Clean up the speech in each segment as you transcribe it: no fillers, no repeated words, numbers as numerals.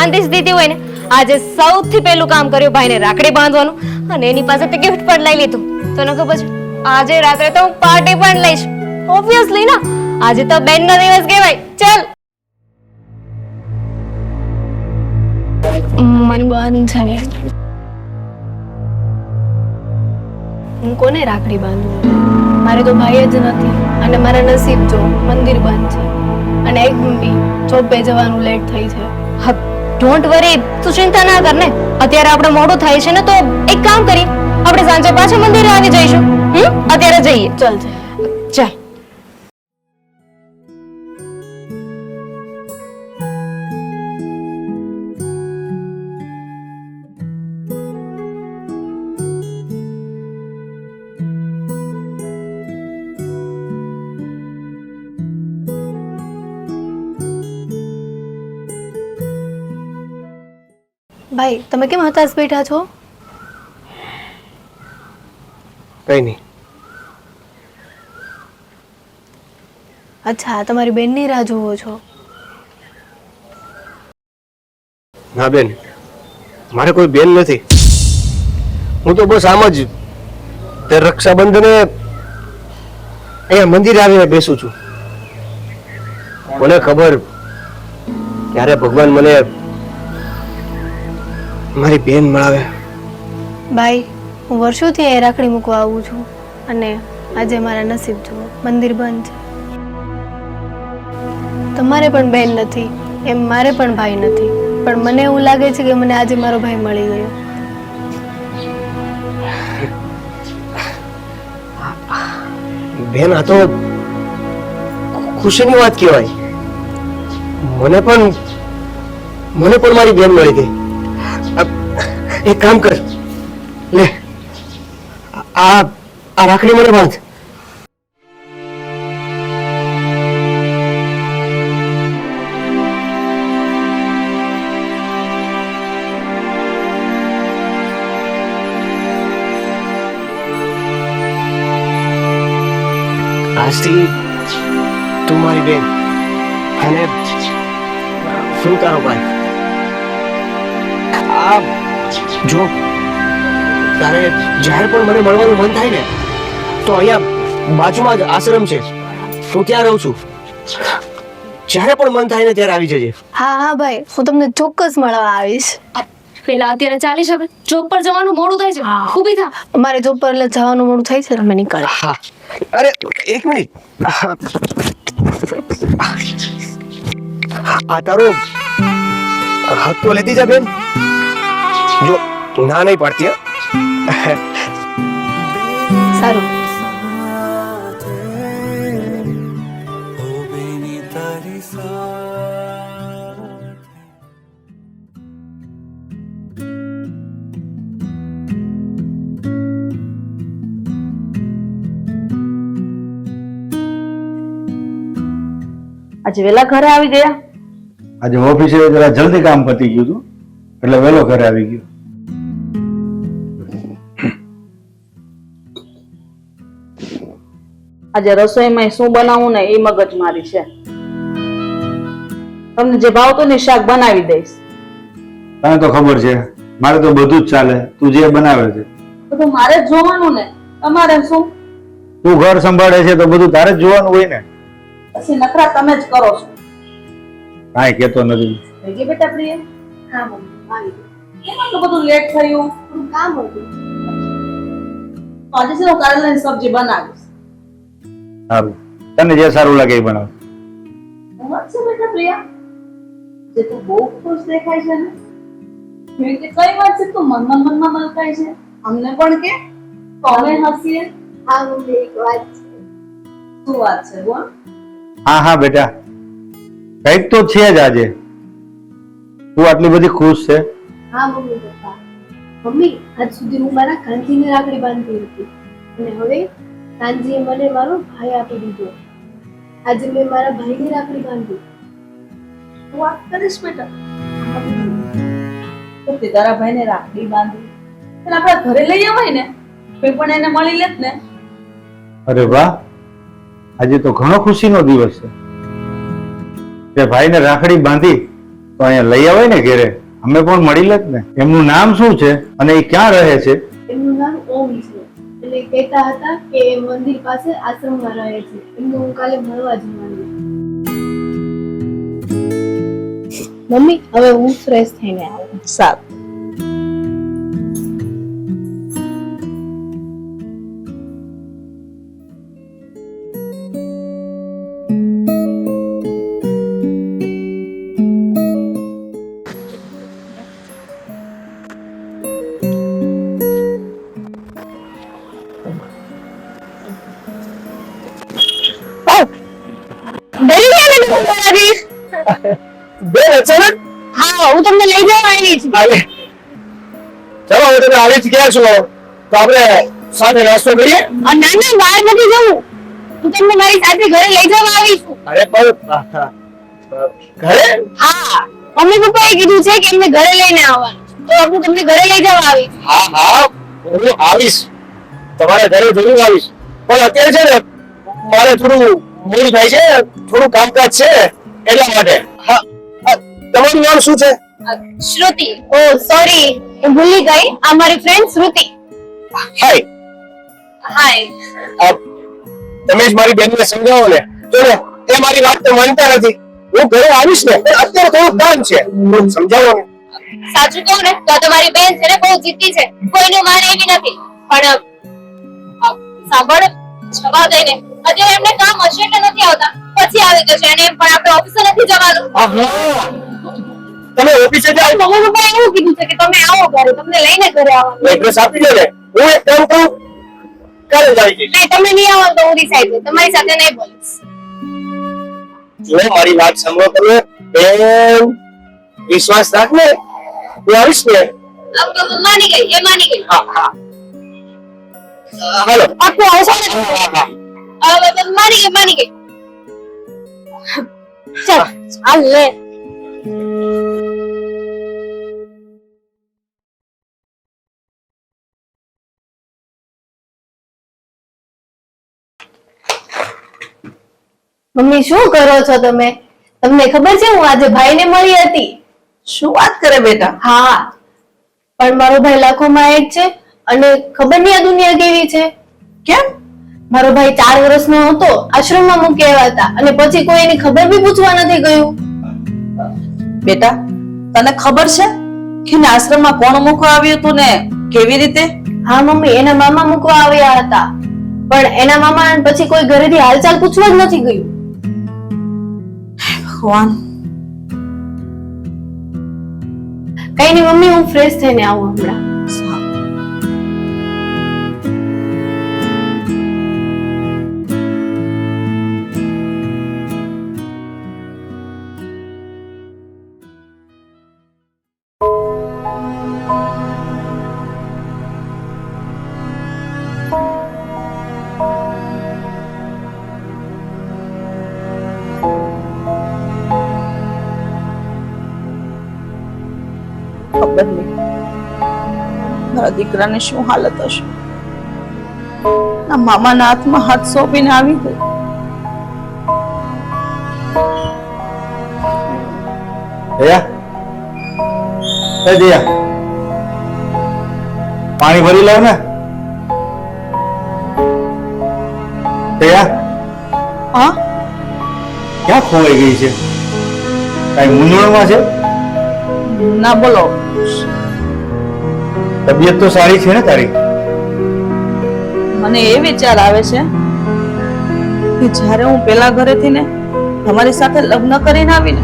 બાંધી જ દીધી હોય ને, આજે સૌથી પહેલું કામ કર્યું ભાઈને રાખડી બાંધવાનું અને એની પાસેથી ગિફ્ટ પણ લઈ લીધું. તને ખબર છે આજે રાત્રે તો હું પાર્ટી પણ લઈશ. ઓબ્વિયસલી ના, આજે તો બેનનો દિવસ કહેવાય. ચાલ મારી બહેન છે, હું કોને રાખડી બાંધું? મારે તો ભાઈ જ નથી અને મારા નસીબ જો મંદિર બંધ છે અને એક મમ્મી જોબે જવાનું લેટ થઈ છે. ડોન્ટ વરી, તું ચિંતા ના કર ને. અત્યારે આપણે મોડું થાય છે ને, તો એક કામ કરી, આપણે સાંજે પાછા મંદિરે આવી જઈશું. અત્યારે જઈએ. ચાલ ચાલ. ભાઈ, તમે કેમ હતાશ બેઠા છો? કઈ નહીં. અચ્છા, તમારી બેનની રાહ જોવો છો? ના બેન, મારે કોઈ બેન નથી. હું તો બસ આમ જ તે રક્ષાબંધને અહીંયા મંદિરે આવીને બેસું છું. કોને ખબર ક્યારે ભગવાન મને મારી બેન મળાવે. ભાઈ, હું વર્ષોથી અહીં રાખડી મૂકવા આવું છું અને આજે મારા નસીબ જુઓ, મંદિર બંધ છે. તમારે પણ બેન નથી એમ મારે પણ ભાઈ નથી, પણ મને એવું લાગે છે કે મને આજે મારો ભાઈ મળી ગયો. બેન, આ તો ખુશીની વાત કહેવાય. મને પણ મારી બેન મળી ગઈ. એક કામ કર, લે આ રાખડી મને બાંધ. આજથી તું મારી બેન અને હું તારો ભાઈ. આ જો તારે જ્યારે પણ મને મળવાનું મન થાય ને, તો અહીંયા બાજુમાં જ આશ્રમ છે, હું ત્યાં રહું છું. જ્યારે પણ મન થાય ને ત્યારે આવી જજે. હા હા ભાઈ, હું તમને ચોક્કસ મળવા આવીશ. પેલા અત્યારે ચાલી શકે, જોબ પર જવાનું મોડું થાય છે. ઊભી થા. મારે જોબ પર એટલે જવાનું મોડું થાય છે, અમે નીકળે. હા, અરે એક મિનિટ. આ તારો હાથ તો લેતી જા બેન. જો ના નહીં પાડતી. સારું. આજે વેલા ઘરે આવી ગયા? આજે ઓફિસે જરા જલ્દી કામ પતી ગયું હતું એટલે વેલો ઘરે આવી ગયો. આજે રસોઈમાં શું બનાવવું ને એ મગજ મારી છે. તમને જે ભાવતું ને શાક બનાવી દઈશ. તને તો ખબર છે મારે તો બધું જ ચાલે, તું જે બનાવે છે બધું મારે જ જોવાનું ને, તમારે શું? તું ઘર સંભાળે છે તો બધું તારે જ જોવાનું હોય ને. પછી નખરા તમે જ કરો છો. કાંઈ કહેતો નથી. થઈ ગઈ બેટા પ્રિય? હા મમ્મી, આવી ગઈ. કેમ આટલું બધું લેટ થયું? કામ હતું. તો આજે છે હું કારેલાની સબ્જી બનાવીશ. સારું, તને જે સારું લાગે એ બનાવ. હું વાત છે બેટા પ્રિયા, જે તું બહુ ખુશ દેખાય છે ને, મેં કે કઈ વાત છે તું મનમાં મલકાય છે? અમને પણ કે તો અમે હસીએ. હા મમ્મી, એક વાત છે. શું વાત છે બોલ? હા હા બેટા, કઈક તો છે જ આજે. તું આટલી બધી ખુશ છે? હા મમ્મી પપ્પા. મમ્મી, આજ સુધી હું મારા કાંજીને રાખડી બાંધતી હતી અને હવે કાંજીએ મને મારો ભાઈ આપી દીધો. આજે મેં મારા ભાઈને રાખડી બાંધી. તું વાત કરીશ બેટા? તો તે તારા ભાઈને રાખડી બાંધી અને આપણા ઘરે લઈ આવાય ને, મેં પણ એને મળી લેત ને. અરે વાહ, આજે તો ઘણો ખુશીનો દિવસ છે. તે ભાઈને રાખડી બાંધી તો તો અહીંયા લઈ આવાય ને ઘેરે, અમે પણ મળી લેત ને. એમનું નામ શું છે અને એ ક્યાં રહે છે? એમનું નામ ઓમ છે. એટલે કહેતા હતા કે એ મંદિર પાસે આશ્રમમાં રહે છે. એમને હું કાલે મળવા જવાની. મમ્મી હવે હું ફ્રેશ થઈને આવું. સારું. બેન અચાનક હા હું તમને લઈ જવા આવી છું. ચાલો હવે તમે આવી જ ગયા છો તો આપણે સાથે નાસ્તો કરીએ. ના ના બહાર નથી જવું, હું તમને મારી સાથે ઘરે લઈ જવા આવી છું. અરે પણ ઘરે હા મમ્મી પપ્પાએ કીધું છે કે એમને ઘરે લઈને આવવાનું, તો હું તમને ઘરે લઈ જવા આવી છું. હા હા હું આવીશ, તમારા ઘરે જરૂર આવીશ. પણ અત્યારે છે ને મારે થોડું મૂડ થાય છે, થોડું કામકાજ છે એટલા માટે. હા તમારું નામ શું છે? શ્રુતિ. ઓ સોરી હું ભૂલી ગઈ, આ મારી ફ્રેન્ડ શ્રુતિ. હાય. હાય. તમે જ મારી બેનને સમજાવો ને. જો ને એ મારી વાત તો માનતા નથી. હું ઘરે આવીશ ને પણ અત્યારે થોડું કામ છે, સમજાવો ને. સાચું કહું ને તો તમારી બેન છે ને બહુ જીદ્દી છે, કોઈનું માને એવી નથી. પણ સાંભળ, જવા દે ને, અત્યારે એમને કામ હશે એટલે નથી આવતા, પછી આવી જશે. અને એમ પણ આપણે ઓફિસે નથી જવાનું. તમે ઓફિસે જાઓ. મમ્મી પપ્પાએ એવું કીધું છે કે તમે આવો ઘરે, તમને લઈને ઘરે આવવાનું. એડ્રેસ આપી દો ને, હું એક કામ કરું, કાલે જ આવી જઈશ. નહીં તમે નહીં આવો તો હું ડિસાઈડ કરું, તમારી સાથે નહીં બોલીશ. જો મારી વાત સાંભળો તમે, એમ વિશ્વાસ રાખ ને, હું આવીશ ને. આમ તો હું માની ગઈ, એ માની ગઈ. હા હા હાલો. આખું આવશે ને? હવે માની ગઈ. ચાલ ચાલ લે. મમ્મી શું કરો છો તમે? તમને ખબર છે હું આજે ભાઈને મળી હતી. શું વાત કરે બેટા? હા પણ મારો ભાઈ લાખોમાં એક છે અને ખબર નહીં આ દુનિયા કેવી છે. કેમ? મારો ભાઈ 4 વર્ષનો હતો, આશ્રમમાં મૂકી આવ્યા હતા અને પછી કોઈ એની ખબર બી પૂછવા નથી ગયું. બેટા તને ખબર છે કે એને આશ્રમમાં કોણ મૂકવા આવ્યું હતું ને કેવી રીતે? હા મમ્મી, એના મામા મૂકવા આવ્યા હતા પણ એના મામા પછી કોઈ ઘરેથી હાલચાલ પૂછવા જ નથી ગયું. ભગવાન. કઈ નહીં મમ્મી, હું ફ્રેશ થઈને આવું હમણાં. ખબર નહીં મારા દીકરાને શું હાલત હશે. ના મામાના હાથમાં હાથ સોંપીને આવી ગઈ. દયા, એ દયા, પાણી ભરી લાવ ને. દયા, હા ક્યાં ખોવાઈ ગઈ છે? કઈ મૂંઝવણમાં છે? ના બોલો. તબિયત તો સારી છે ને તારી? મને એ વિચાર આવે છે કે જ્યારે હું પેલા ઘરેથી ને તમારી સાથે લગ્ન કરીને આવીને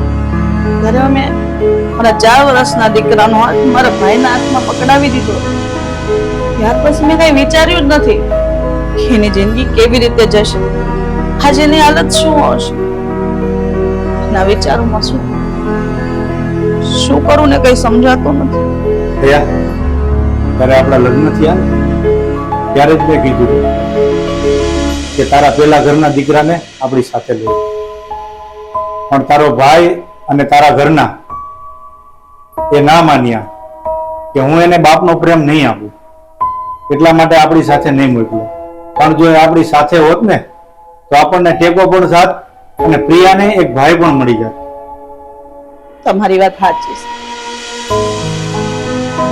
ત્યારે અમે મારા 4 વર્ષના દીકરાનો હાથ મારા ભાઈના હાથમાં પકડાવી દીધો. ત્યાર પછી મેં કઈ વિચાર્યું જ નથી કે એની જિંદગી કેવી રીતે જશે, આજે એની હાલત શું હશે. એના વિચારોમાં શું કરું ને કઈ સમજાતું નથી. દયા, ત્યારે આપણા લગ્ન થયા ને ત્યારે જ મેં કીધું કે તારા પેલા ઘરના દીકરાને આપણી સાથે લઈ, પણ તારો ભાઈ અને તારા ઘરના એ ના માન્યા કે હું એને બાપનો પ્રેમ નહીં આપું, એટલા માટે આપણી સાથે નહીં મોકલ્યો. પણ જો એ આપણી સાથે હોત ને તો આપણને ટેકો પણ સાથ અને પ્રિયાને એક ભાઈ પણ મળી જાય. તમારી વાત સાચી છે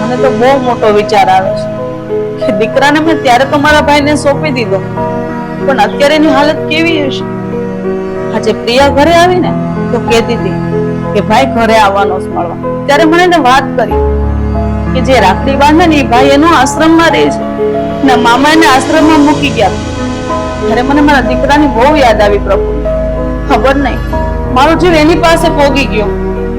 મને તો બહુ મોટો વિચાર આવે છે કે દીકરાને મેં ત્યારે તો મારા ભાઈને સોંપી દીધો પણ અત્યારે એની હાલત કેવી હશે આજે પ્રિયા ઘરે આવીને તો કહેતી હતી કે ભાઈ ઘરે આવવાનો છે મળવા ત્યારે મને એને વાત કરી કે જે રાખડી બાંધે ને એ ભાઈ એનો આશ્રમમાં રહે છે ને મામા એને આશ્રમમાં મૂકી ગયા ત્યારે મને મારા દીકરાની બહુ યાદ આવી પ્રભુ ખબર નહીં મારો જીવ એની પાસે પોગી ગયો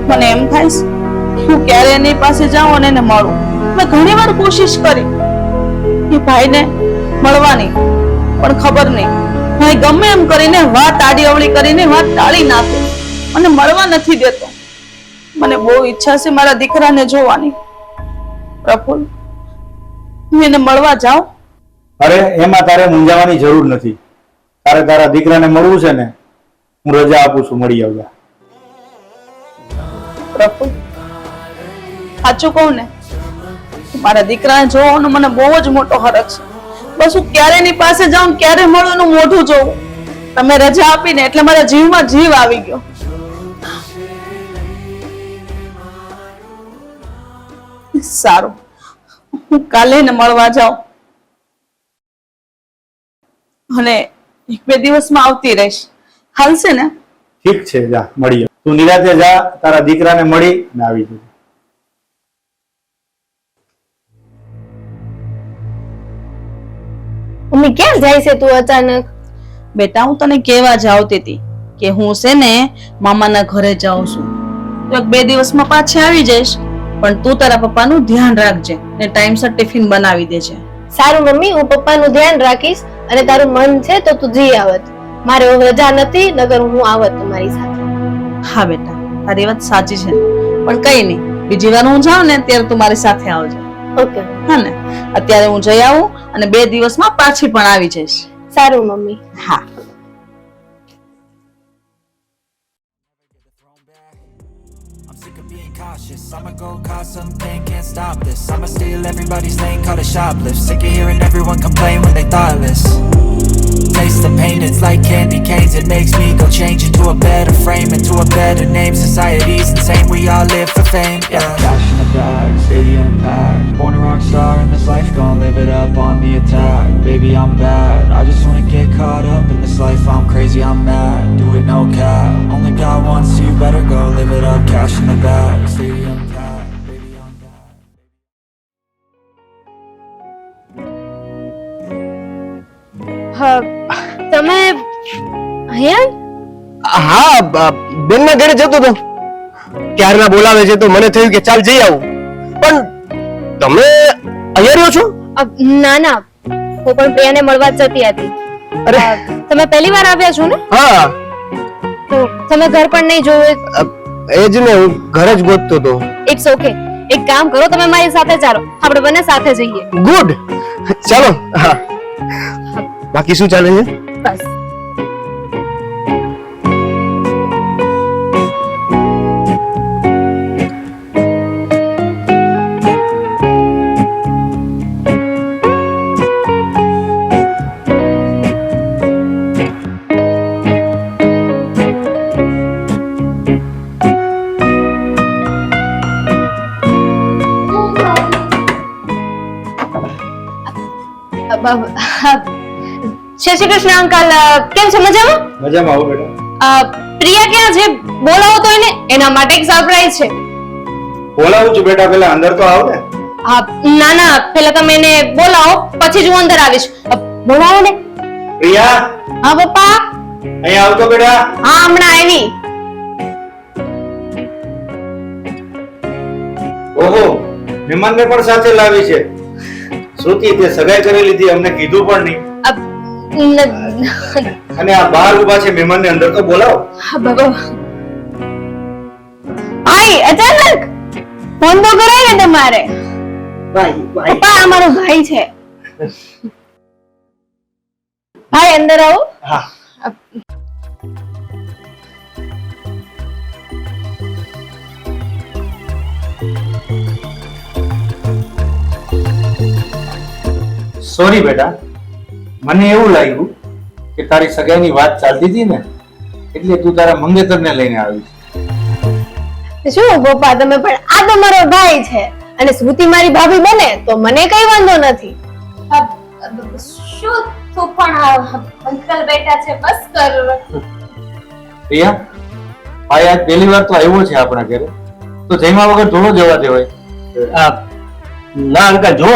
મને એમ થાય છે હું ક્યારે એની પાસે જાઉં અને એને મળું મેં ઘણી વાર કોશિશ કરી કે ભાઈને મળવાની પણ ખબર નહીં ભાઈ ગમે એમ કરીને વાત આડી અવળી કરીને વાત ટાળી નાખે અને મળવા નથી દેતો મને બહુ ઈચ્છા છે મારા દીકરાને જોવાની પ્રફુલ્લ હું એને મળવા જાઉં અરે એમાં તારે મૂંઝાવાની જરૂર નથી તારે તારા દીકરાને મળવું છે ને હું રજા આપું છું મળી આવજા પ્રફુલ્લ સાચું કહું ને મારા દીકરાને જોવાનો મને બહુ જ મોટો હરખ છે બસ હું ક્યારે એની પાસે જાઉં ક્યારે મળું એનું મોઢું જોઉં તમે રજા આપીને એટલે મારા જીવમાં જીવ આવી ગયો સારું હું કાલે એને મળવા જાઉં અને 1-2 દિવસમાં આવતી રહીશ હાલશે ને ઠીક છે જા મળી આવ તું નિરાતે જા તારા દીકરાને મળી ને આવી જજે મમ્મી ક્યાં જાય છે તું અચાનક? બેટા હું તને કહેવા જ આવતી હતી કે હું છે ને મામાના ઘરે જાઉં છું તો 1-2 દિવસમાં પાછી આવી જઈશ પણ તું તારા પપ્પાનું ધ્યાન રાખજે ને ટાઈમસર ટિફિન બનાવી દેજે સારું મમ્મી, હું પપ્પાનું ધ્યાન રાખીશ અને તારું મન છે તો તું જઈ આવત. મારે હવે રજા નથી, નગર હું આવત તમારી સાથે. હા બેટા તારી વાત સાચી છે પણ કઈ નહીં બીજી વાર હું જાઉં ને ત્યારે તું મારી સાથે આવજે ઓકે હા ને અત્યારે હું જઈ આવું અને 2 દિવસમાં પાછી પણ આવી જઈશ સારું મમ્મી. હા cautious. I'ma go cause something, can't stop this. I'ma steal everybody's lane, call it shoplift. Sick of hearing everyone complain when they thoughtless. Taste the pain, it's like candy canes. It makes me go change into a better frame, into a better name. Society's insane, we all live for fame. Yeah. Cash in the bag, stadium packed. Born a rock star in this life, gon' live it up on the attack. Baby, I'm bad. I just wanna get caught up in this life. I'm crazy, I'm mad. Do it no cap. Only God wants you, better go live it up. Cash in the bag, stadium packed. Baby, I'm bad. તમે અહીંયા? હા, બેનના ઘરે જતો તો ક્યારના બોલાવે છે તો મને થયું કે ચાલ જઈ આવું. પણ તમે અહીંયા રહ્યો છો? ના ના, હું પણ પ્રિયાને મળવા જ જતી હતી. અરે તમે પહેલી વાર આવ્યા છો ને? હા, તો તમે ઘર પણ નહીં જોયું? એ જ ને, હું ઘર જ ગોતતો હતો. ઇટ્સ ઓકે, એક કામ કરો, તમે મારી સાથે ચાલો, આપણે બંને સાથે જઈએ. ગુડ, ચાલો. હા, બાકી શું ચાલે છે? બસ. જય શ્રી કૃષ્ણ અંકલ, કેમ છો? મજામાં? મજામાં આવો બેટા. પ્રિયા ક્યાં છે? બોલાવો તો એને, એના માટે એક સરપ્રાઈઝ છે. બોલાવું છું બેટા, પેલા અંદર તો આવ ને. ના ના, પહેલા તમે એને બોલાવો, પછી જ હું અંદર આવીશ. બોલાવો ને. પ્રિયા, હા પપ્પા. અહીંયા આવતો બેટા. હા, હમણાં આવી. ઓહો, મહેમાનને પણ સાથે લાવી છે. શ્રુતિ, તે સગાઈ કરી લીધી, અમને કીધું પણ નહીં. અને આ બહાર ઊભા છે, મહેમાનને અંદર તો બોલાવો. આઈ અચાનક ફોન તો કરાય ને તમારે. પપ્પા, આ મારો ભાઈ છે. ભાઈ અંદર આવો. હા. સોરી બેટા, મને એવું લાગ્યું કે તારી સગાઈની વાત ચાલતી હતી ને એટલે તું તારા મંગેતરને લઈને આવી. શું ગોપા તમે પણ આ તો મારો ભાઈ છે અને શ્રુતિ મારી ભાભી બને તો મને કઈ વાંધો નથી. શું તું પણ અંકલ બેઠા છે બસ કર. પ્રિયા ભાઈ આજ પહેલી વાર તો આવ્યો છે આપણા ઘરે, તો જમ્યા વગર થોડો જવા દેવાય. ના અંકલ, જો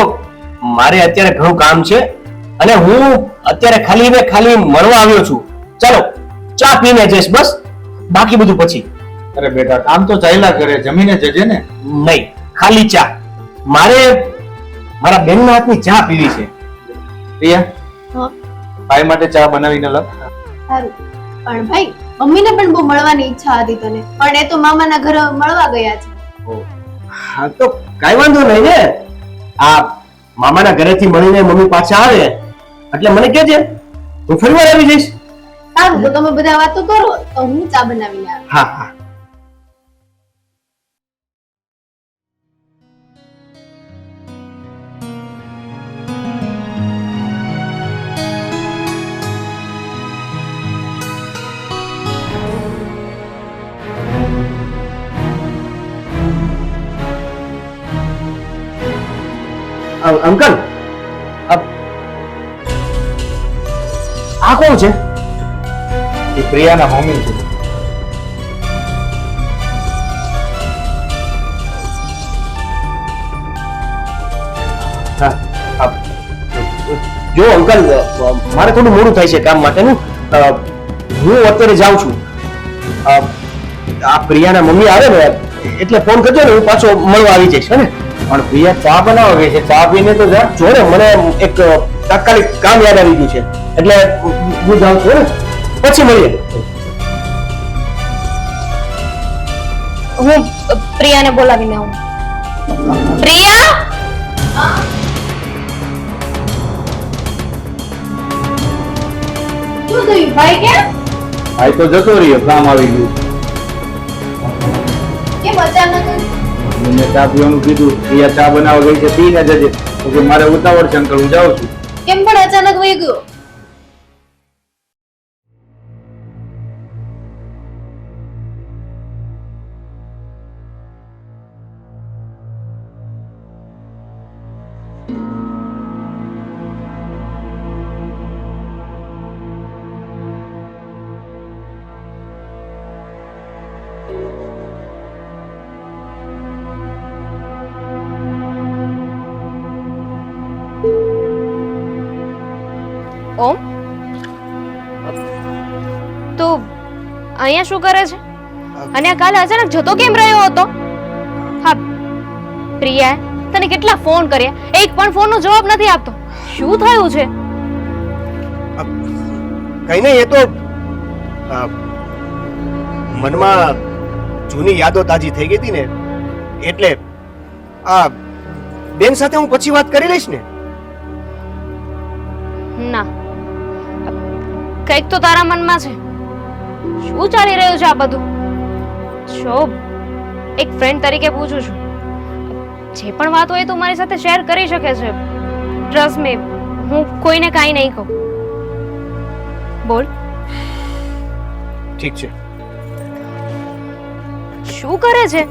મારે અત્યારે ઘણું કામ છે અને હું અત્યારે ખાલી ને ખાલી મળવા આવ્યો છું. ચાલો ચા પીને જઈશ બસ, બાકી બધું પછી. અરે બેટા, કામ તો ચાલ્યા કરે, જમીને જજે ને. નહીં, ખાલી ચા. મારે મારા બેનના હાથની ચા પીવી છે. પ્રિયા, હા ભાઈ માટે ચા બનાવીને લાવ. સારું. પણ ભાઈ મમ્મીને પણ બહુ મળવાની ઈચ્છા હતી તને, પણ એ તો મામાના ઘરે મળવા ગયા છે. હા તો કઈ વાંધો નહીં ને. આ મામાના ઘરેથી મળીને મમ્મી પાછા આવે એટલે મને કહેજે, હું ફરીવાર આવી જઈશ. સારું, તો તમે બધા વાતો કરો તો હું ચા બનાવીને આવું. હા હા. અંકલ, આ કોણ છે? એ પ્રિયાના મમ્મી છે. હા, જો અંકલ, મારે થોડું મોડું થાય છે કામ માટેનું. હું અત્યારે જાઉં છું. આ પ્રિયાના મમ્મી આવે ને એટલે ફોન કરજો ને, હું પાછો મળવા આવી જઈશ. હે ને? પણ પ્રિયા ચા બનાવવા ગઈ છે, ચા પીને તો જા. જો ને, મને એક તાત્કાલિક કામ યાદ આવી ગયું છે એટલે હું જાઉં છું. ને પછી મળીએ. હું પ્રિયાને બોલાવીને આવું. પ્રિયા, શું થયું ભાઈ? કેમ ભાઈ તો જતો રહ્યો, કામ આવી ગયું. કેમ અચાનક? મને ચા પીવાનું કીધું, પ્રિયા ચા બનાવવા ગઈ છે, પીને જજે. તો કે મારે ઉતાવળ છે અંકલ, હું જાઉં છું. કેમ પણ અચાનક વહી ગયો? ઓમ, તું અહીંયા શું કરે છે? અને આ કાલે અચાનક જતો કેમ રહ્યો હતો? હા, પ્રિયા તને કેટલા ફોન કર્યા, એક પણ ફોનનો જવાબ નથી આપતો. શું થયું છે? કઈ નહીં, એ તો મનમાં જૂની યાદો તાજી થઈ ગઈ હતી ને એટલે. આ બેન સાથે હું પછી વાત કરી લઈશ ને. ના, કંઈક તો તારા મનમાં છે. શું ચાલી રહ્યું છે આ બધું? શોભ, એક ફ્રેન્ડ તરીકે પૂછું છું, જે પણ વાત હોય તું મારી સાથે શેર કરી શકે છે. ટ્રસ્ટ મી, હું કોઈને કાંઈ નહીં કહું. બોલ. ઠીક છે. શું કરે છે?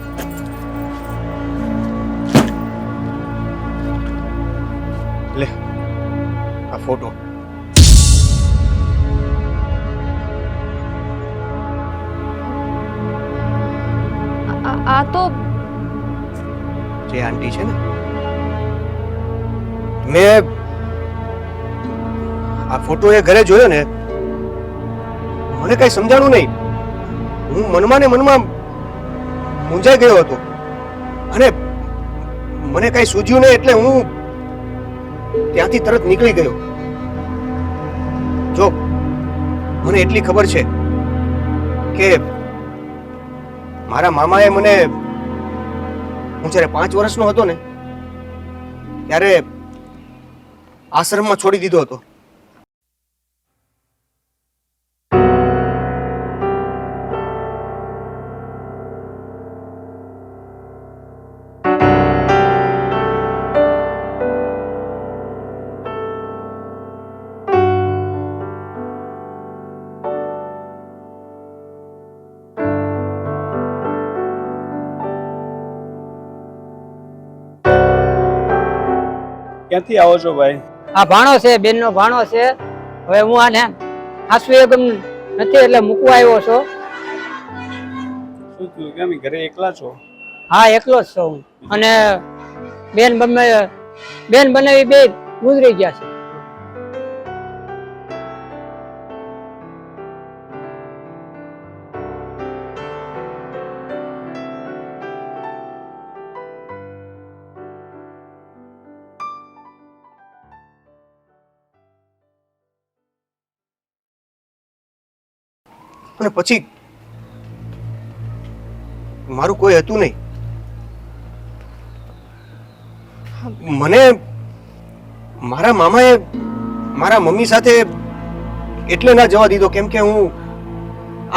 લે આ ફોટો. આ તો જે આંટી છે ને, મેં આ ફોટો એ ઘરે જોયો ને, મને કઈ સમજાણું નહીં. હું મનમાં ને મનમાં મૂંઝાઈ ગયો હતો અને મને કઈ સૂઝ્યું નહીં એટલે હું ત્યાંથી તરત નીકળી ગયો. જો મને એટલી ખબર છે કે મારા મામાએ મને, હું જ્યારે 5 વર્ષનો હતો ને ત્યારે આશ્રમમાં છોડી દીધો હતો. ક્યાંથી આવો છો ભાઈ? આ ભાણો છે, બેનનો ભાણો છે. હવે હું આને આસુ એકમ નથી એટલે મૂકવા આવ્યો છો. શું થયું? કેમ ઘરે એકલા છો? હા, એકલો જ છું હું. અને બેન બનાવી બે ગુજરી ગયા છે. અને પછી મારું કોઈ હતું નહીં. મને મારા મામાએ મારા મમ્મી સાથે એટલે ના જવા દીધો કેમ કે હું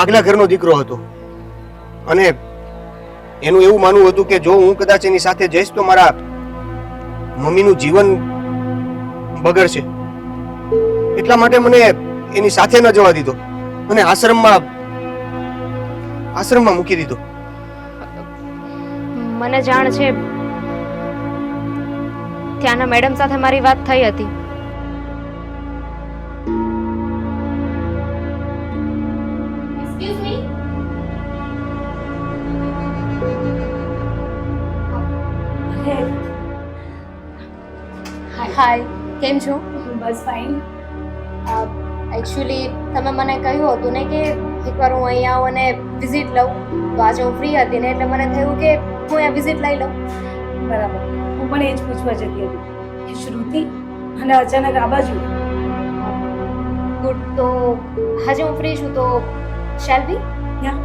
આગલા ઘરનો દીકરો હતો અને એનું એવું માનવું હતું કે જો હું કદાચ એની સાથે જઈશ તો મારા મમ્મીનું જીવન બગડશે. એટલા માટે મને એની સાથે ન જવા દીધો અને આશ્રમમાં મૂકી દીધો. મને જાણ છે ત્યાંના મેડમ સાથે મારી વાત થઈ હતી. Excuse me. હાય, કેમ છો? બસ ફાઇન. એકચ્યુઅલી તમે મને કહ્યું હતું ને કે એકવાર હું અહીંયા આવું અને વિઝિટ લઉં, તો આજે હું ફ્રી હતી ને એટલે મને થયું કે હું અહીંયા વિઝિટ લઈ લઉં. બરાબર, હું પણ એ જ પૂછવા જતી હતી કે શ્રુતિ અને અચાનક આ બાજુ. ગુડ, તો આજે હું ફ્રી છું તો શેલ બી. હા,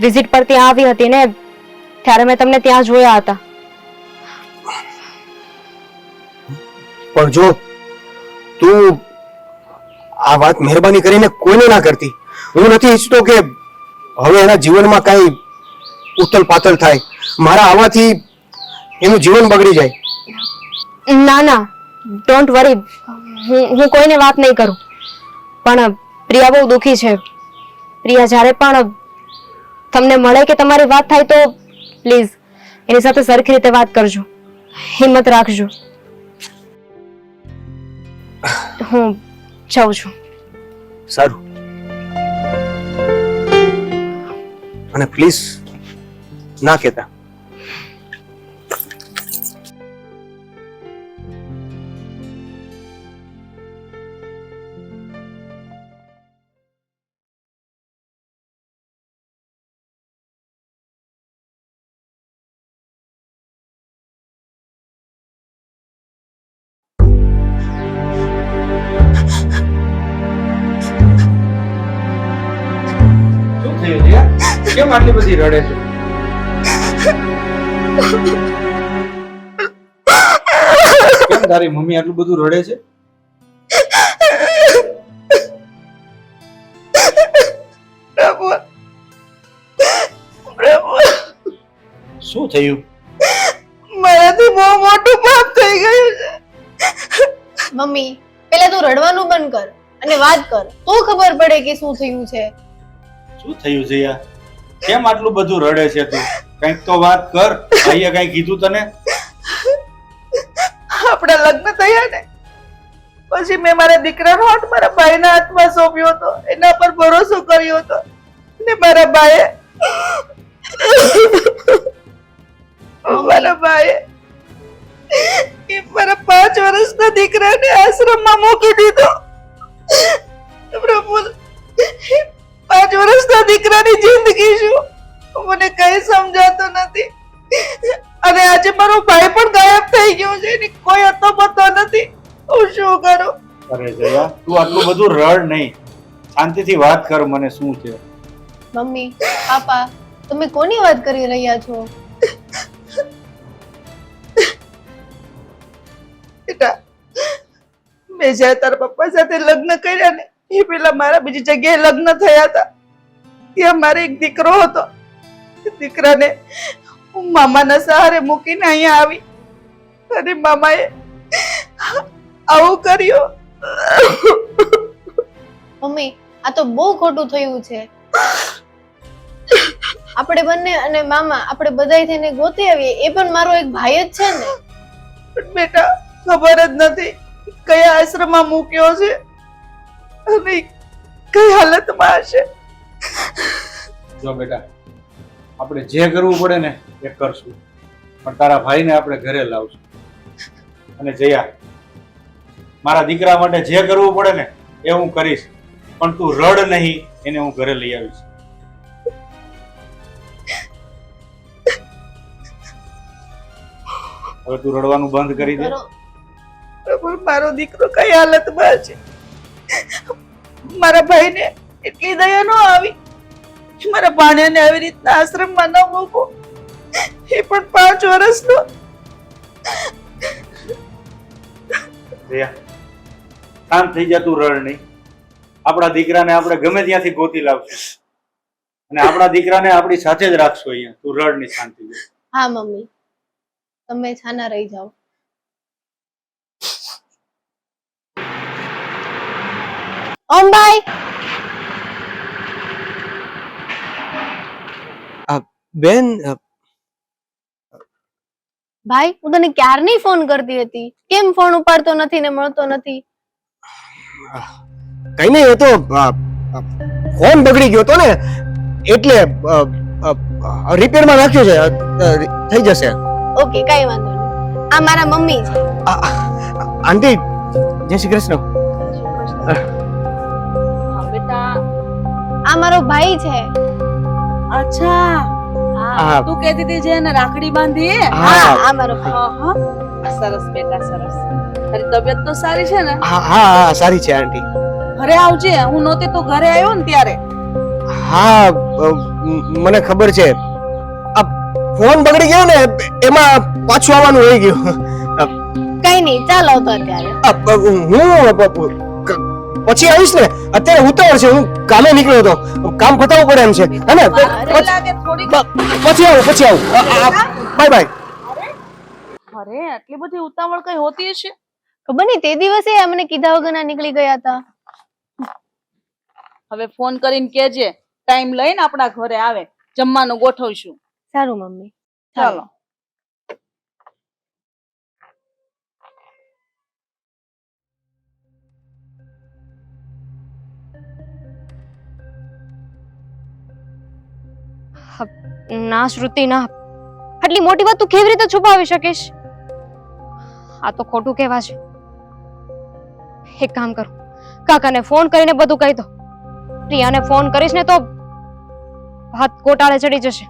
વિઝિટ પર ત્યાં આવી હતી ને ત્યારે મેં તમને ત્યાં જોયા હતા. પણ જો તું આ વાત મહેરબાની કરીને કોઈને ના કરતી. હું નથી ઈચ્છતો કે હવે એના જીવનમાં કઈ ઉથલ પાથલ થાય. મારા આવવાથી એનું જીવન બગડી જાય. ના ના, ડોન્ટ વરી, હું કોઈને વાત નહીં કરું. પણ પ્રિયા બહુ દુખી છે. પ્રિયા જ્યારે પણ તમને મળે કે તમારી વાત થાય તો પ્લીઝ એની સાથે સરખી રીતે વાત કરજો, હિંમત રાખજો. હું જાઉં છું. સારું. અને પ્લીઝ ના કહેતા. શું થયું જીયા? કેમ આટલી બધી રડે છે? કેમ તારી મમ્મી આટલું બધું રડે છે? શું થયું? મારાથી બહુ મોટું પાપ થઈ ગયું છે. મમ્મી પેલા તું રડવાનું બંધ કર અને વાત કર તો ખબર પડે કે શું થયું છે. શું થયું જીયા? કેમ આટલું બધું રડે છે તું? કંઈક તો વાત કર. ભાઈએ કંઈ કીધું તને? આપણા લગ્ન થયા ને પછી મેં મારા દીકરાનો હાથ મારા ભાઈના હાથમાં સોંપ્યો હતો. એના પર ભરોસો કર્યો હતો ને મારા ભાઈએ મારા 5 વર્ષના દીકરાને આશ્રમમાં મૂકી દીધો. પ્રભુ, 5 વર્ષના દીકરાની જિંદગી શું મને કઈ સમજાતું નથી. અને આજે મારો ભાઈ પણ ગાયબ થઈ ગયો છે, એની કોઈ અતો પતો નથી. હું શું કરું? અરે જયા, તું આટલું બધું રડ નહીં, શાંતિથી વાત કર. મને શું છે? મમ્મી પાપા તમે કોની વાત કરી રહ્યા છો? બેટા, મેં જ્યારે તારા પપ્પા સાથે લગ્ન કર્યા ને એ પેલા મારા બીજી જગ્યાએ લગ્ન થયા હતા. ત્યાં મારે એક દીકરો હતો. દીકરાને હું મામાના સહારે મૂકીને અહીંયા આવી અને મામાએ આવું કર્યું. મમ્મી આ તો બહુ ખોટું થયું છે. આપણે બંને અને મામા આપણે બધાય થઈને ગોતી આવીએ. એ પણ મારો એક ભાઈ જ છે ને. પણ બેટા ખબર જ નથી કયા આશ્રમમાં મૂક્યો છે અને કઈ હાલતમાં હશે. જો બેટા, આપણે જે કરવું પડે ને એ કરશું, પણ તારા ભાઈને આપણે ઘરે લાવશું. અને જયા, મારા દીકરા માટે જે કરવું પડે ને એ હું કરીશ, પણ તું રડ નહીં, એને હું ઘરે લઈ આવીશ. હવે તું રડવાનું બંધ કરી દે. પ્રભુ, મારો દીકરો કઈ હાલતમાં છે. મારા ભાઈને એટલી દયા ન આવી. મારા ભાણિયાને આવી રીતના આશ્રમમાં ન મૂકો, એ પણ 5 વર્ષનો. જયા, શાંત થઈ જા, તું રડ નહીં. આપણા દીકરાને આપણે ગમે ત્યાંથી ગોતી લાવશું અને આપણા દીકરાને આપણી સાથે જ રાખશું અહીંયા. તું રડ નહીં, શાંતિ જા. હા મમ્મી તમે છાના રહી જાઓ. ઓમભાઈ બેન, ભાઈ હું તને ક્યારની ફોન કરતી હતી. કેમ ફોન ઉપાડતો નથી ને મળતો નથી? કઈ નહીં, એ તો ફોન બગડી ગયો હતો ને એટલે રિપેરમાં નાખ્યો છે. થઈ જશે. ઓકે કઈ વાંધો નહીં. આ મારા મમ્મી છે. આંટી, જય શ્રી કૃષ્ણ. બેટા, આ મારો ભાઈ છે. અચ્છા, હા. તું કહેતી હતી જે એને રાખડી બાંધી એ? હા આ મારો ભાઈ. હા, સરસ બેટા, સરસ. તારી તબિયત તો સારી છે ને? હા હા, સારી છે આંટી. ઘરે આવજે. હું નહોતી તો ઘરે આવ્યો ને ત્યારે. હા, મને ખબર છે. આ ફોન બગડી ગયો ને એમાં પાછું આવવાનું રહી ગયું. કઈ નહીં, ચાલો તો અત્યારે. હું પછી આવીશ ને. અત્યારે ઉતાવળ છે, હું કામે નીકળ્યો હતો. કામ પતાવવું પડે એમ છે. હે ને? વાર લાગે થોડીક. પછી આવું. Bye bye. અરે આટલી બધી ઉતાવળ કઈ હોતી હશે? ખબર નહીં, તે દિવસે અમને કીધા વગરના નીકળી ગયા હતા. હવે ફોન કરીને કેજે ટાઈમ લઈને આપણા ઘરે આવે, જમવાનું ગોઠવશું. સારું મમ્મી. ચાલો. ના શ્રુતિ ના, આટલી મોટી વાત તું કેવી રીતે છુપાવી શકીશ? આ તો ખોટું કહેવા છે. એક કામ કરું, કાકાને ફોન કરીને બધું કહી દો. પ્રિયાને ફોન કરીશ ને તો વાત ગોટાળે ચડી જશે.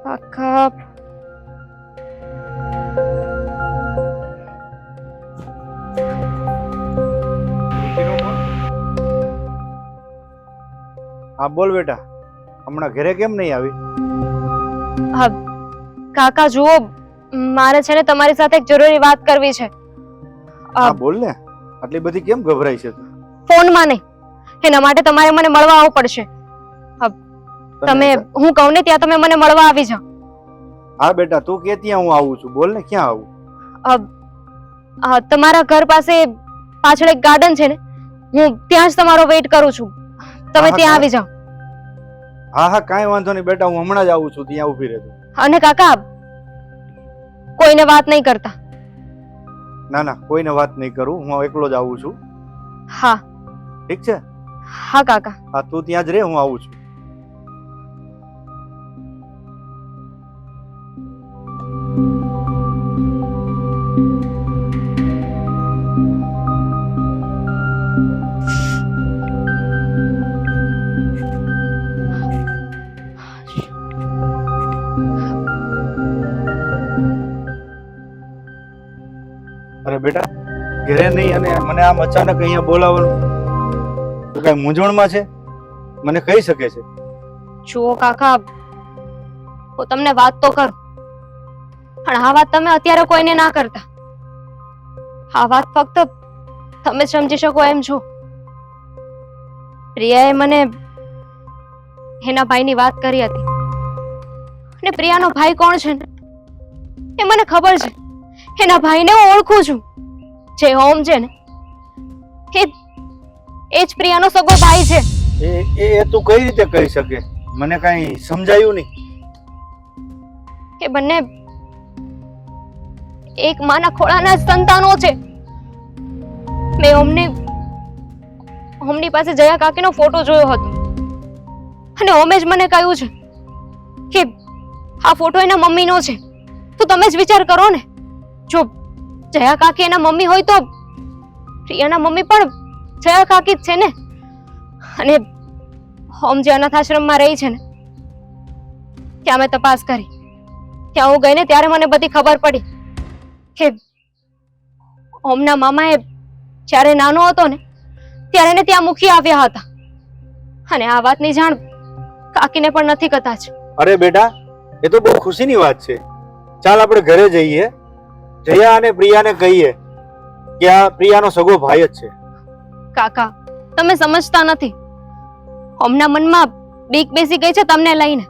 કાકા હા બોલ બેટા, હમણાં ઘરે કેમ નહીં આવી? કાકા જુઓ, મારે છે ને તમારી સાથે એક જરૂરી વાત કરવી છે. હા બોલ ને, આટલી બધી કેમ ગભરાઈ છે તું? ફોનમાં નહીં, એના માટે તમારે મને મળવા આવવું પડશે. તમે હું કહું ને ત્યાં તમે મને મળવા આવી જાઓ. હા બેટા, તું કે ત્યાં હું આવું છું. બોલ ને, ક્યાં આવું? તમારા ઘર પાસે પાછળ એક ગાર્ડન છે ને, હું ત્યાં જ તમારો વેઇટ કરું છું. તમે ત્યાં આવી જાઓ. હા હા કાંઈ વાંધો નહીં બેટા, હું હમણાં જ આવું છું. ત્યાં ઊભી રહેજો. અને કાકા કોઈને વાત નહીં કરતા. ના ના, કોઈને વાત નહીં કરું, હું એકલો જ આવું છું. હા ઠીક છે? હા કાકા. હા તું ત્યાં જ રહે, હું આવું છું. અરે બેટા, ઘરે નહીં અને મને આમ અચાનક અહીંયા બોલાવવાનું, તું કઈ મૂંઝવણમાં છે? મને કહી શકે છે? જુઓ કાકા, હું તમને વાત તો કરું, પણ આ વાત તમે અત્યારે કોઈને ના કરતા. આ વાત ફક્ત તમે સમજી શકો એમ છો. પ્રિયાએ મને એના ભાઈની વાત કરી હતી, અને પ્રિયાનો ભાઈ કોણ છે ને એ મને ખબર છે. એના ભાઈને હું ઓળખું છું. જે હોમ છે ને એ જ પ્રિયાનો સગો ભાઈ છે. એ તું કઈ રીતે કહી શકે? મને કઈ સમજાયું નહીં. એ બંને એક માના ખોળાના સંતાનો છે. મેં ઓમની પાસે જયા કાકીનો ફોટો જોયો હતો, અને ઓમે જ મને કહ્યું છે કે આ ફોટો એના મમ્મીનો છે. તો તમે જ વિચાર કરો ને, જો જયા કાકી એના મમ્મી હોય તો પ્રિયાના મમ્મી પણ જયા કાકી જ છે ને. અને હોમ જે અનાથ આશ્રમમાં રહી છે ને, ત્યાં મેં તપાસ કરી. ત્યાં હું ગઈ ને ત્યારે મને બધી ખબર પડી કે ઓમના મામાએ જ્યારે નાનો હતો ને ત્યારે એને ત્યાં મૂકી આવ્યા હતા, અને આ વાતની જાણ કાકીને પણ નથી કદાચ. અરે બેટા, એ તો બહુ ખુશીની વાત છે. ચાલ આપણે ઘરે જઈએ, જયા અને પ્રિયાને કહીએ કે આ પ્રિયાનો સગો ભાઈ જ છે. કાકા તમે સમજતા નથી. ઓમના મનમાં બીક બેસી ગઈ છે તમને લઈને.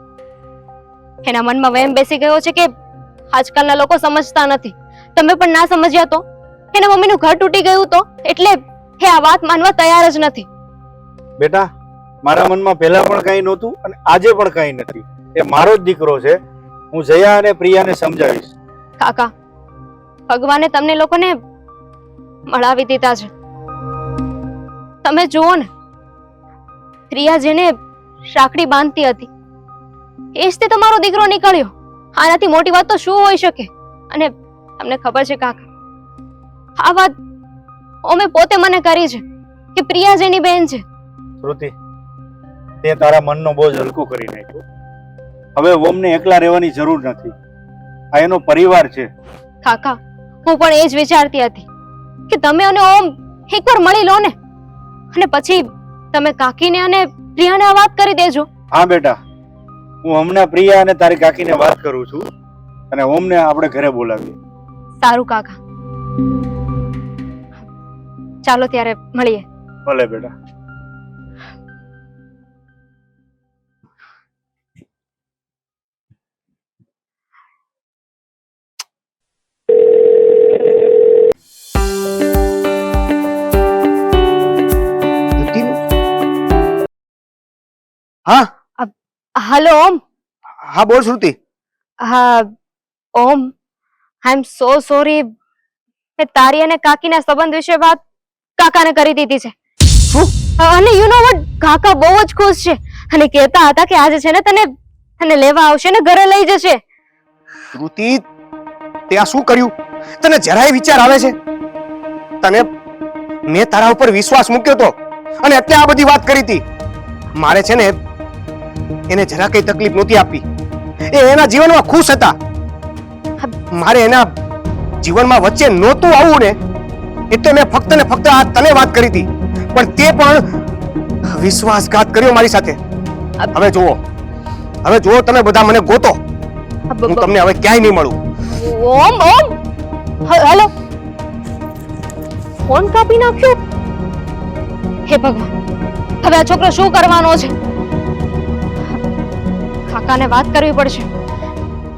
એના મનમાં વહેમ બેસી ગયો છે કે આજકાલના લોકો સમજતા નથી. તમે પણ ના સમજ્યા તો એના મમ્મીનું ઘર તૂટી ગયું તો એટલે એ આ વાત માનવા તૈયાર જ નથી. બેટા, મારા મનમાં પહેલા પણ કઈ નહોતું અને આજે પણ કઈ નથી. એ મારો જ દીકરો છે. હું જયા અને પ્રિયાને સમજાવીશ. કાકા, ભગવાને તમને લોકોને મળાવી દીધા છે. તમે જુઓ ને, પ્રિયા જેને રાખડી બાંધતી હતી એ જ તે તમારો દીકરો નીકળ્યો. આનાથી મોટી વાત તો શું હોઈ શકે? અને તમને ખબર છે કાકા, આ વાત ઓમે પોતે મને કરી છે કે પ્રિયા જેની બેન છે. શ્રુતિ, તે તારા મનનો બોજ હલકું કરી નાખ્યો. હવે ઓમને એકલા રહેવાની જરૂર નથી. આ એનો પરિવાર છે. કાકા, હું પણ એ જ વિચારતી હતી કે તમે અને ઓમ એકવાર મળી લો ને, અને પછી તમે કાકીને અને પ્રિયાને આ વાત કરી દેજો. હા બેટા, હું હમણાં પ્રિયા અને તારી કાકીને વાત કરું છું અને ઓમને આપણે ઘરે બોલાવીએ. સારું કાકા, ચાલો ત્યારે મળીએ. ભલે બેટા. હા હલો ઓમ. હા બોલ શ્રુતિ. હા ઓમ, આઈ એમ સો સોરી. મેં તારી અને કાકીના સંબંધ વિશે વાત કાકાને કરી દીધી છે. શું? અને યુ નો વોટ, કાકા બહુ જ ખુશ છે અને કહેતા હતા કે આજે છે ને તને લેવા આવશે ને ઘરે લઈ જશે. શ્રુતિ, તે આ શું કર્યું? તને જરાય વિચાર આવે છે? તને મેં તારા ઉપર વિશ્વાસ મૂક્યો તો અને એટલે આ બધી વાત કરી હતી. મારે છે ને એને જરા કઈ તકલીફ નહોતી આપી. એ એના જીવનમાં ખુશ હતા. મારે એના જીવનમાં વચ્ચે નહોતું આવવું ને એટલે મેં ફક્ત ને ફક્ત આ તને વાત કરી હતી. પણ તે પણ વિશ્વાસઘાત કર્યો મારી સાથે. હવે જુઓ તમે બધા મને ગોતો. હું તમને હવે ક્યાંય નહીં મળું. ઓમ ઓમ, હેલો, ફોન કાપી નાખ્યો. હે ભગવાન, હવે આ છોકરો શું કરવાનો છે? કાકાને વાત કરવી પડશે,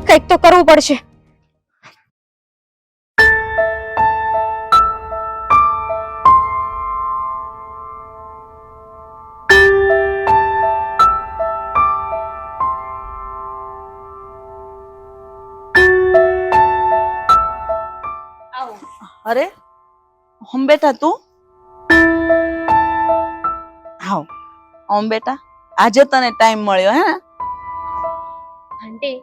કંઈક તો કરવું પડશે. અરે હમ બેટા, તું આવ. ઓમ બેટા, આજે તને ટાઈમ મળ્યો હે? આંટી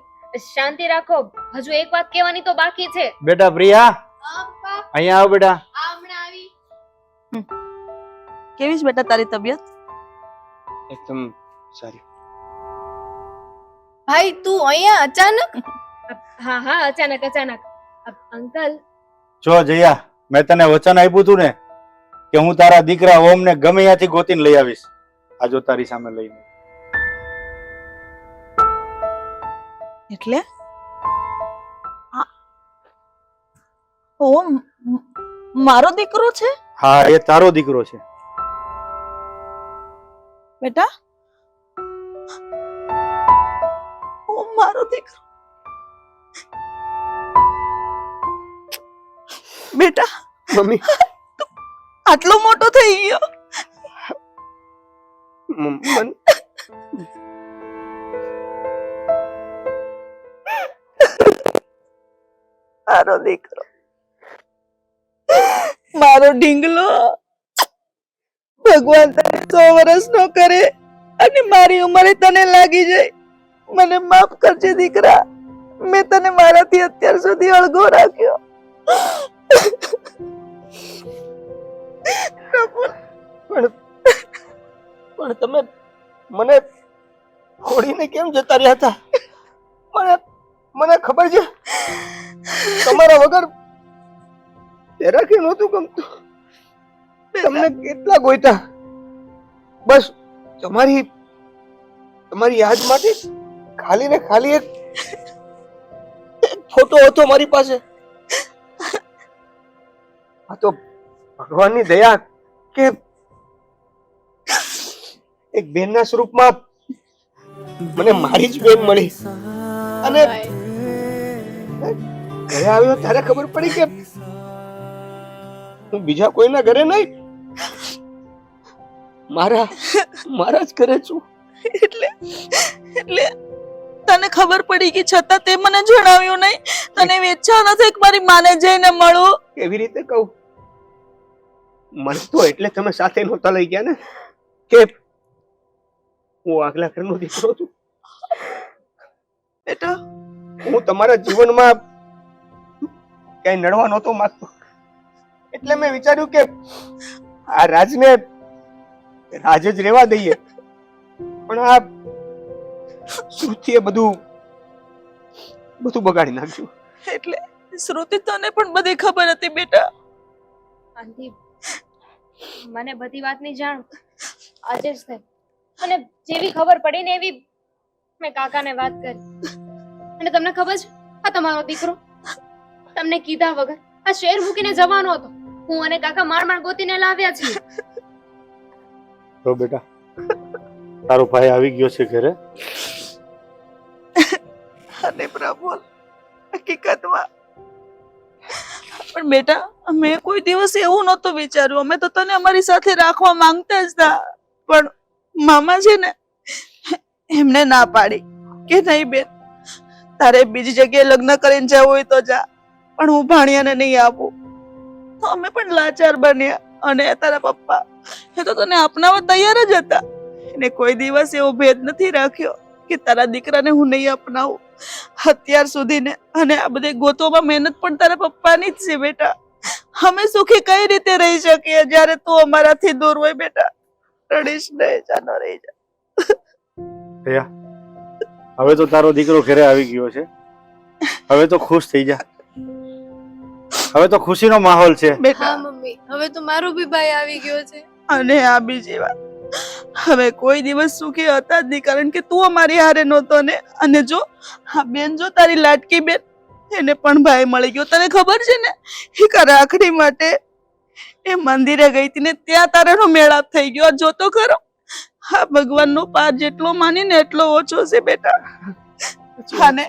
શાંતિ રાખો, હજુ એક વાત કહેવાની તો બાકી છે. બેટા પ્રિયા, અહીંયા આવ બેટા. કેવી છે બેટા તારી તબિયત? એકદમ સારી. ભાઈ તું અહીંયા અચાનક? હા હા, અચાનક અચાનક. અંકલ, જો જયા, મેં તને વચન આપ્યું હતું ને કે હું તારા દીકરા ઓમને ગમે ત્યાંથી ગોતીને લઈ આવીશ. આ જો તારી સામે લઈને. એટલે ઓમ મારો દીકરો છે? હા, એ તારો દીકરો છે. બેટા ઓમ મારો દીકરો. બેટા મમ્મી, આટલો મોટો થઈ ગયો. મારો દીકરો, મારો ઢીંગલો. ભગવાન તને 100 વર્ષ નો કરે અને મારી ઉંમરે તને લાગી જાય. મને માફ કરજે દીકરા, મેં તને મારાથી અત્યાર સુધી અળગો રાખ્યો. પણ તમે મને છોડીને કેમ જતા રહ્યા હતા? મને ખબર છે તમારા વગર જરા કે નહોતું ગમતું. તમને કેટલા ગોઈતા, બસ તમારી યાદ માટે ખાલી ને ખાલી એક ફોટો હતો મારી પાસે. આ તો ભગવાનની દયા કે એક બેનના સ્વરૂપમાં મને મારી જ બેન મળી. અને ઘરે આવ્યો ત્યારે ખબર પડી કે હું બીજા કોઈના ઘરે નહીં, મારા જ ઘરે છું. એટલે તને ખબર પડી કે છતાં તે મને જણાવ્યું નહીં? તને એવી ઈચ્છા નથી કે મારી માને જઈને મળું? કેવી રીતે કહું? મને તો એટલે તમે સાથે નહોતા લઈ ગયા ને કે હું આગલા ઘરનો દીકરો છું. બેટા, હું તમારા જીવનમાં ક્યાંય નડવા નહોતો માંગતો, એટલે મેં વિચાર્યું કે આ રાજને રાજ જ રહેવા દઈએ. પણ આ શ્રુતિએ બધું બગાડી નાખ્યું. એટલે શ્રુતિ તને પણ બધી ખબર હતી બેટા? આંટી, મને બધી વાતની જાણ આજે જ થઈ અને જેવી ખબર પડી ને એવી મેં કાકાને વાત કરી અને તમને ખબર છે આ તમારો દીકરો તમને કીધા વગર આ શહેર મૂકીને જવાનો હતો. હું અને કાકા માંડ ગોતીને લાવ્યા છીએ. તો બેટા તારો ભાઈ આવી ગયો છે ઘરે. અને પ્રભુ હકીકતમાં પણ બેટા અમે કોઈ દિવસ એવું નહોતું વિચાર્યું. અમે તો તને અમારી સાથે રાખવા માંગતા જ હતા, પણ મામા છે ને એમને ના પાડી કે નહીં બેન, તારે બીજી જગ્યાએ લગ્ન કરીને જવું હોય તો જા, પણ હું ભાણિયાને નહીં આપું. તો અમે પણ લાચાર બન્યા અને તારા પપ્પા એ તો તને અપનાવવા તૈયાર જ હતા. એને કોઈ દિવસ એવો ભેદ નથી રાખ્યો કે તારા દીકરાને હું નહીં અપનાવું. અત્યાર સુધી ને અને આ બધી ગોતવામાં મહેનત પણ તારા પપ્પાની જ છે બેટા. અમે સુખી કઈ રીતે રહી શકીએ જ્યારે તું અમારાથી દૂર હોય બેટા? રડીશ નહીં, જાનો રહી જા. દયા, હવે તો તારો દીકરો ઘરે આવી ગયો છે, હવે તો ખુશ થઈ જા. હવે તો ખુશીનો માહોલ છે બેટા. હા મમ્મી, હવે તો મારો બી ભાઈ આવી ગયો છે. અને આ બીજી વાત, હવે કોઈ દિવસ સુખી હતા જ નહીં, કારણ કે તું અમારી હારે નહોતો ને. અને જો હા બેન, જો તારી લાડકી બેન, એને પણ ભાઈ મળી ગયો. તને ખબર છે ને, એક રાખડી માટે એ મંદિરે ગઈ હતી ને ત્યાં તારાનો મેળાપ થઈ ગયો. જો તો ખરો, હા ભગવાનનો પાર જેટલો માનીને એટલો ઓછો છે બેટા. અને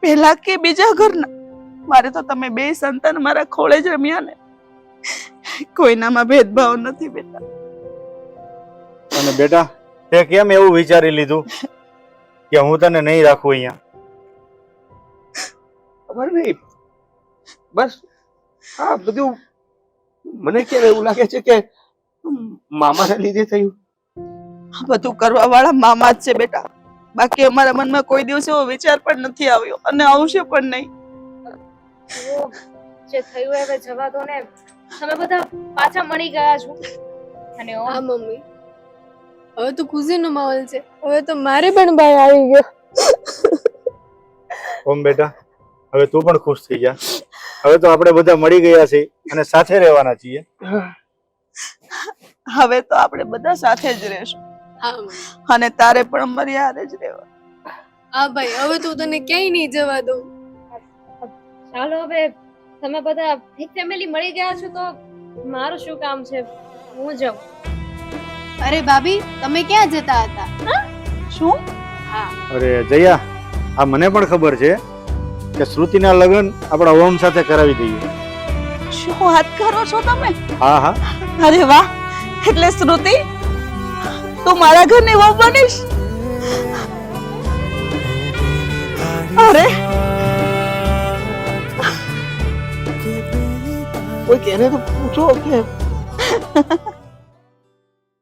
પેલા કે બીજા ઘરના, મારે તો તમે બે સંતાન મારા ખોળે જ રમ્યા ને. કોઈનામાં ભેદભાવ નથી બેટા. અને બેટા તે કેમ એવું વિચારી લીધું કે હું તને નહીં રાખું અહીંયા? ખબર નહીં, બસ આ બધું મને કેમ એવું લાગે છે કે મામાના લીધે થયું. આ બધું કરવા વાળા મામા જ છે બેટા. બાકી અમારા મનમાં કોઈ દિવસ એવો વિચાર પણ નથી આવ્યો અને આવશે પણ નહીં. જે થયું હવે જવા દો ને. તમે બધા પાછા મળી ગયા છો અને હા મમ્મી, હવે તો ખુશીનો માહોલ છે. હવે તો મારે પણ ભાઈ આવી ગયો. ઓમ બેટા, હવે તું પણ ખુશ થઈ જા. હવે તો આપણે બધા મળી ગયા છે અને સાથે રહેવાના છીએ. હવે તો આપણે બધા સાથે જ રહેશું હા મમ્મી. અને તારે પણ અમારી હારે જ રહેવા. હા ભાઈ, હવે તો તને ક્યાંય નહીં જવા દઉં. ચાલો હવે તમે બધા એક ફેમિલી મળી ગયા છો તો મારું શું કામ છે? હું જાઉં. અરે ભાભી, તમે ક્યાં જતા હતા? શું? અરે જયા, આ મને પણ ખબર છે કે શ્રુતિના લગ્ન આપણા ઓમ સાથે કરાવી દઈએ. શું વાત કરો છો તમે? હા હા, અરે વાહ! એટલે શ્રુતિ તું મારા ઘરની વહુ બનીશ? અરે કોઈ કેને તો પૂછો કે